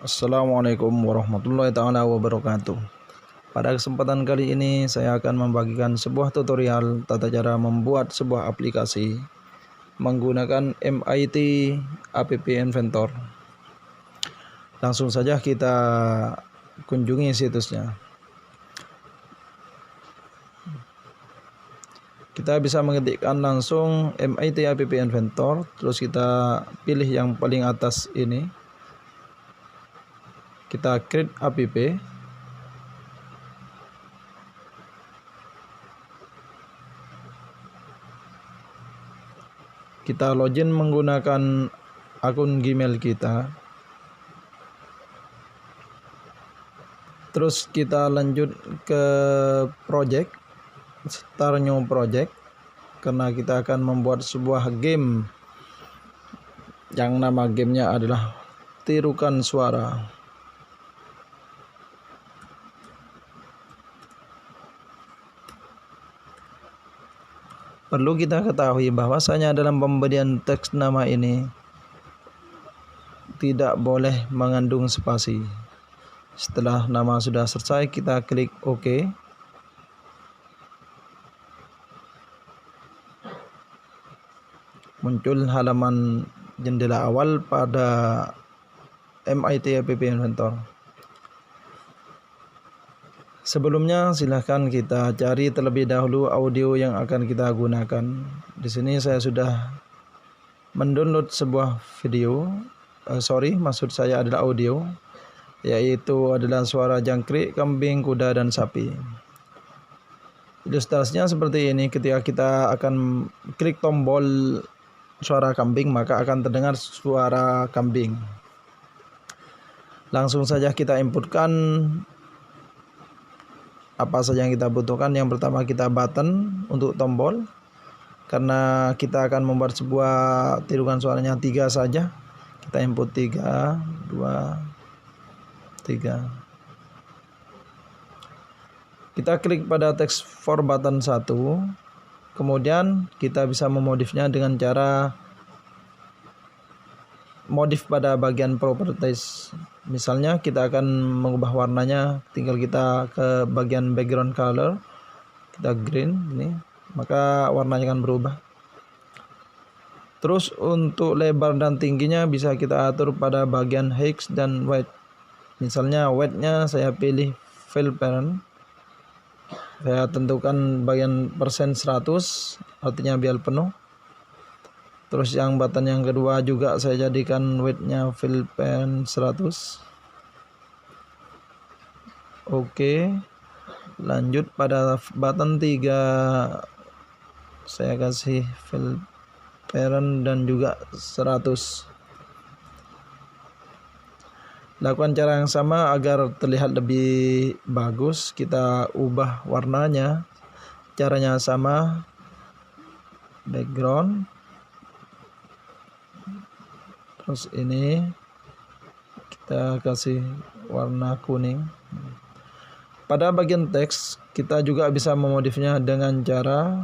Assalamualaikum warahmatullahi taala wabarakatuh. Pada kesempatan kali ini saya akan membagikan sebuah tutorial tata cara membuat sebuah aplikasi menggunakan MIT App Inventor. Langsung saja kita kunjungi situsnya. Kita bisa mengetikkan langsung MIT App Inventor, terus kita pilih yang paling atas ini. Kita create app. Kita login menggunakan akun Gmail kita. Terus kita lanjut ke project, start new project, karena kita akan membuat sebuah game yang nama gamenya adalah Tirukan Suara. Perlu kita ketahui bahwasanya dalam pemberian teks nama ini tidak boleh mengandung spasi. Setelah nama sudah selesai, kita klik OK. Muncul halaman jendela awal pada MIT App Inventor. Sebelumnya silahkan kita cari terlebih dahulu audio yang akan kita gunakan. Di sini saya sudah mendownload sebuah video. Maksud saya adalah audio, yaitu adalah suara jangkrik, kambing, kuda, dan sapi. Ilustrasinya seperti ini. Ketika kita akan klik tombol suara kambing, maka akan terdengar suara kambing. Langsung saja kita inputkan apa saja yang kita butuhkan. Yang pertama kita button untuk tombol, karena kita akan membuat sebuah tirukan suaranya 3 saja. Kita input 3, 2, 3. Kita klik pada text for button 1. Kemudian kita bisa memodifnya dengan cara modif pada bagian properties. Misalnya kita akan mengubah warnanya, tinggal kita ke bagian background color, kita green ini, maka warnanya akan berubah. Terus untuk lebar dan tingginya bisa kita atur pada bagian height dan width. Misalnya width-nya saya pilih fill parent. Saya tentukan bagian persen 100, artinya biar penuh. Terus yang button yang kedua juga saya jadikan width-nya fill parent 100. Oke. Lanjut pada button 3, saya kasih fill parent dan juga 100. Lakukan cara yang sama agar terlihat lebih bagus. Kita ubah warnanya. Caranya sama. Background. Terus ini kita kasih warna kuning. Pada bagian teks kita juga bisa memodifnya dengan cara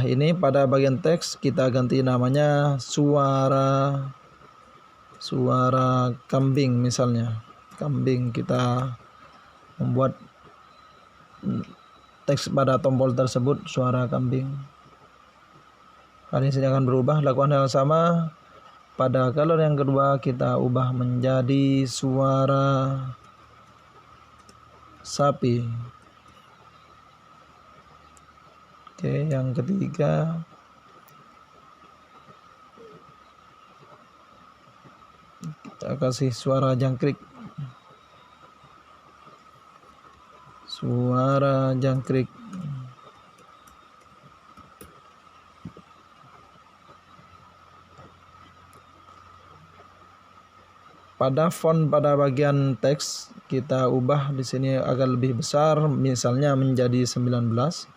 ini pada bagian teks kita ganti namanya suara kambing misalnya. Kambing, kita membuat teks pada tombol tersebut suara kambing. Kali ini akan berubah. Lakukan hal sama pada color yang kedua, kita ubah menjadi suara sapi. Oke, yang ketiga kita kasih suara jangkrik. Suara jangkrik. Pada font pada bagian teks kita ubah di sini agar lebih besar, misalnya menjadi 19.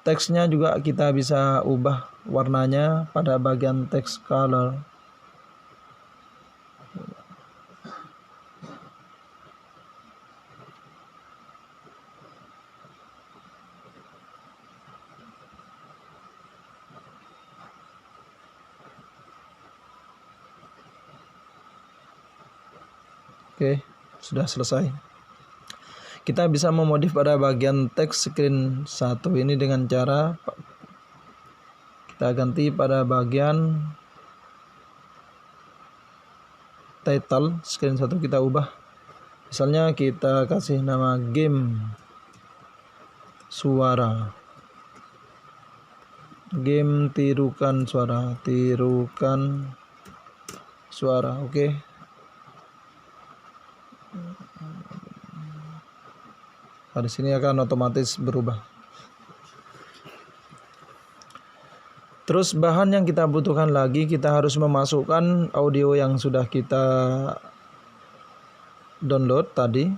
Teksnya juga kita bisa ubah warnanya pada bagian text color. Oke, sudah selesai. Kita bisa memodif pada bagian teks screen 1 ini dengan cara kita ganti pada bagian title screen 1, kita ubah. Misalnya kita kasih nama game suara. Game tirukan suara, oke. Nah, di sini akan otomatis berubah. Terus bahan yang kita butuhkan lagi, kita harus memasukkan audio yang sudah kita download tadi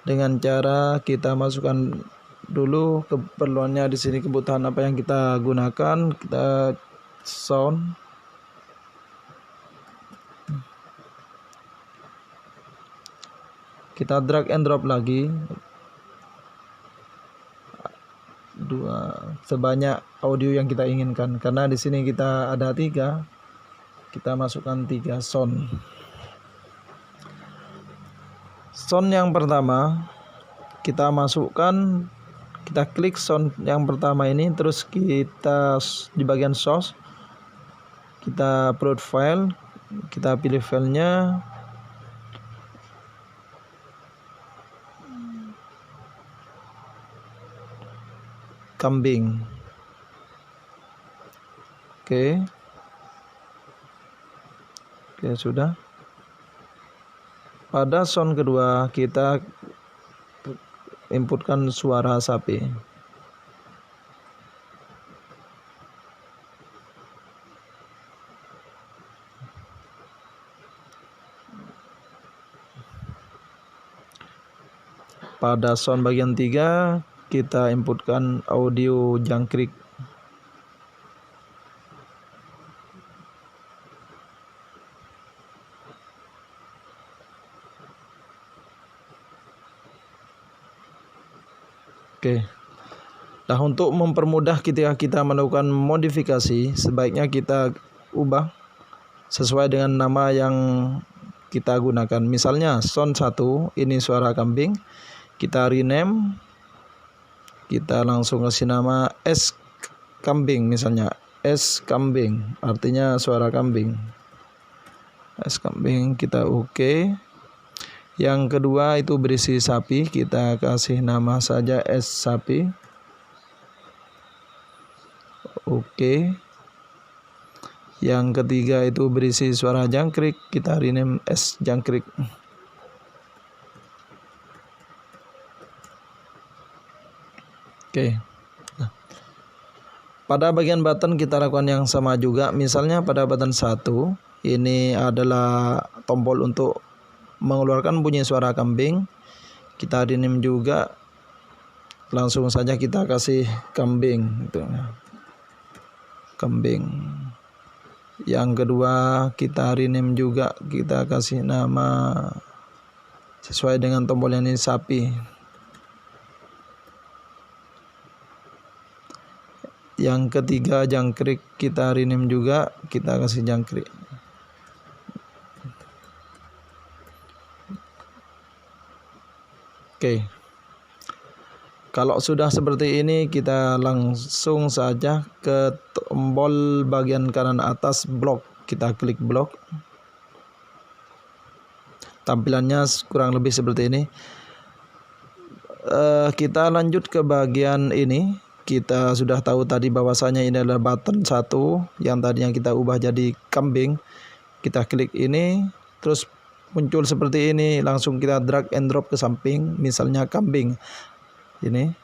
dengan cara kita masukkan dulu keperluannya di sini, kebutuhan apa yang kita gunakan, kita sound. Kita drag and drop lagi sebanyak audio yang kita inginkan, karena di sini kita ada 3, kita masukkan 3 sound. Sound yang pertama kita masukkan, kita klik sound yang pertama ini, terus kita di bagian source kita upload file, kita pilih filenya, kambing. Oke, sudah. Pada sound kedua kita inputkan suara sapi. Pada sound bagian 3 kita inputkan audio jangkrik. Oke. Nah, untuk mempermudah ketika kita melakukan modifikasi, sebaiknya kita ubah sesuai dengan nama yang kita gunakan. Misalnya sound 1 ini suara kambing, kita rename, kita langsung kasih nama S kambing, misalnya S kambing, artinya suara kambing. S kambing, kita oke. Yang kedua itu berisi sapi, kita kasih nama saja S sapi. Oke. Yang ketiga itu berisi suara jangkrik, kita rename S jangkrik. Oke. Nah, pada bagian button kita lakukan yang sama juga. Misalnya pada button 1 ini adalah tombol untuk mengeluarkan bunyi suara kambing, kita rename juga, langsung saja kita kasih kambing gitu. Kambing. Yang kedua kita rename juga, kita kasih nama sesuai dengan tombol yang ini sapi. Yang ketiga jangkrik, kita rename juga, kita kasih jangkrik. Oke. Kalau sudah seperti ini, kita langsung saja ke tombol bagian kanan atas blok, kita klik blok. Tampilannya kurang lebih seperti ini. Kita lanjut ke bagian ini. Kita sudah tahu tadi bahwasanya ini adalah button 1 yang tadinya kita ubah jadi kambing. Kita klik ini, terus muncul seperti ini, langsung kita drag and drop ke samping, misalnya kambing. Ini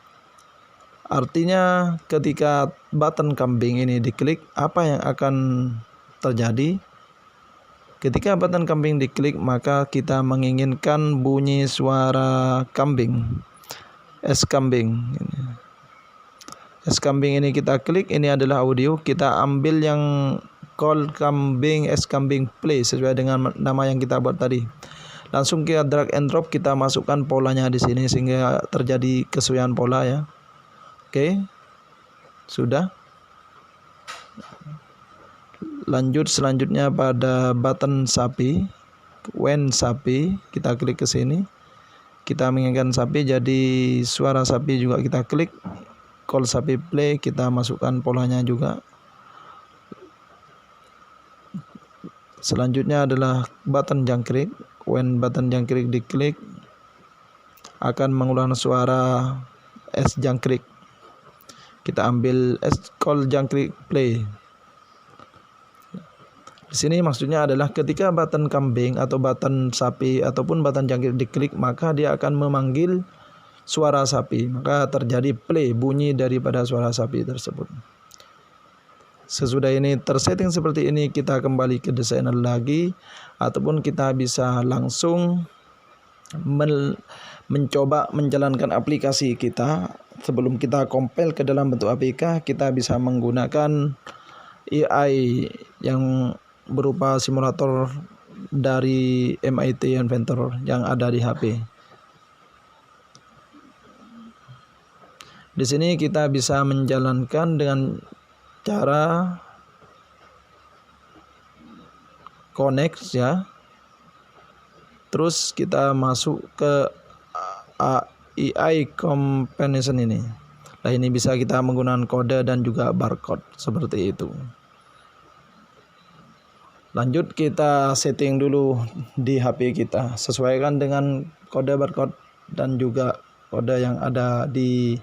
artinya ketika button kambing ini diklik, apa yang akan terjadi? Ketika button kambing diklik, maka kita menginginkan bunyi suara kambing, S kambing. S kambing ini kita klik, ini adalah audio. Kita ambil yang call kambing S kambing play sesuai dengan nama yang kita buat tadi. Langsung kita drag and drop, kita masukkan polanya di sini sehingga terjadi kesesuaian pola ya. Oke. Sudah. Lanjut selanjutnya pada button sapi, when sapi, kita klik ke sini. Kita menginginkan sapi jadi suara sapi juga kita klik. Call sapi play, kita masukkan polanya juga. Selanjutnya adalah button jangkrik. When button jangkrik diklik, akan mengulang suara S jangkrik. Kita ambil S call jangkrik play. Di sini maksudnya adalah ketika button kambing atau button sapi ataupun button jangkrik diklik, maka dia akan memanggil suara sapi, maka terjadi play, bunyi daripada suara sapi tersebut. Sesudah ini tersetting seperti ini, kita kembali ke desainer lagi, ataupun kita bisa langsung mencoba menjalankan aplikasi kita. Sebelum kita compile ke dalam bentuk APK, kita bisa menggunakan AI yang berupa simulator dari MIT Inventor yang ada di HP. Di sini kita bisa menjalankan dengan cara connect ya. Terus kita masuk ke AI combination ini. Nah, ini bisa kita menggunakan kode dan juga barcode seperti itu. Lanjut kita setting dulu di HP kita, sesuaikan dengan kode barcode dan juga kode yang ada di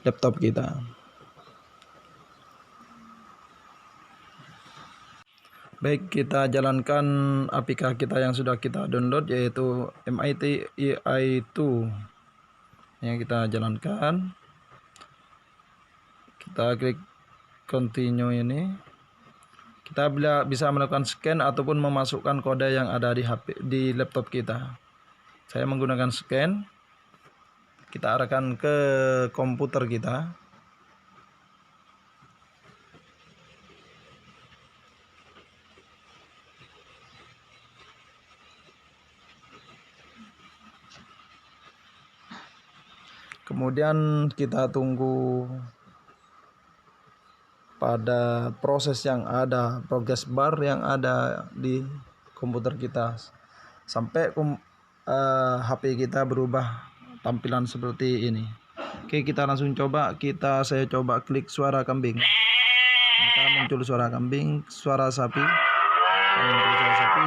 laptop kita. Baik, kita jalankan APK kita yang sudah kita download, yaitu MIT AI2 yang kita jalankan. Kita klik continue ini. Kita bisa melakukan scan ataupun memasukkan kode yang ada di laptop kita. Saya menggunakan scan. Kita arahkan ke komputer kita. Kemudian kita tunggu pada proses yang ada, progress bar yang ada di komputer kita sampai HP kita berubah tampilan seperti ini. Oke, kita langsung coba. Saya coba klik suara kambing, maka muncul suara kambing, suara sapi,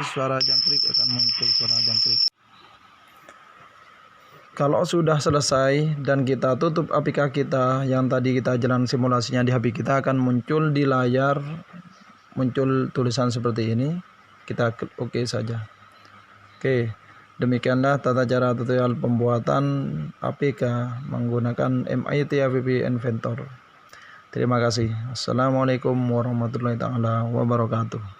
suara jangkrik akan muncul suara jangkrik. Kalau sudah selesai dan kita tutup APK kita yang tadi kita jalan simulasinya di HP kita, akan muncul di layar, muncul tulisan seperti ini. Kita klik OK saja. Oke, demikianlah tata cara tutorial pembuatan APK menggunakan MIT App Inventor. Terima kasih. Assalamualaikum warahmatullahi wabarakatuh.